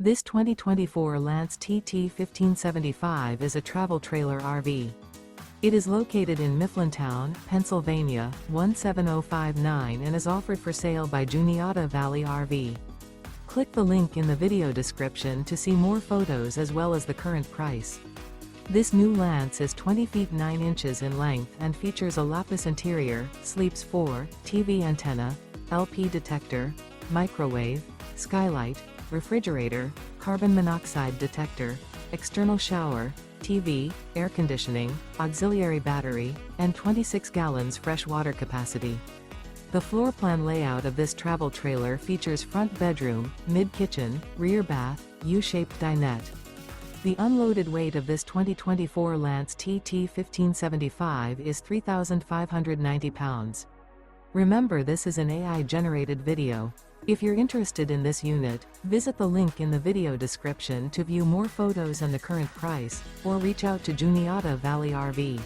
This 2024 Lance TT1575 is a travel trailer RV. It is located in Mifflintown, Pennsylvania, 17059 and is offered for sale by Juniata Valley RV. Click the link in the video description to see more photos as well as the current price. This new Lance is 20 feet 9 inches in length and features a Lapis interior, sleeps 4, TV antenna, LP detector, microwave, skylight, refrigerator, carbon monoxide detector, external shower, TV, air conditioning, auxiliary battery, and 26 gallons fresh water capacity. The floor plan layout of this travel trailer features front bedroom, mid-kitchen, rear bath, U-shaped dinette. The unloaded weight of this 2024 Lance TT1575 is 3,590 pounds. Remember, this is an AI-generated video. If you're interested in this unit, visit the link in the video description to view more photos and the current price, or reach out to Juniata Valley RV.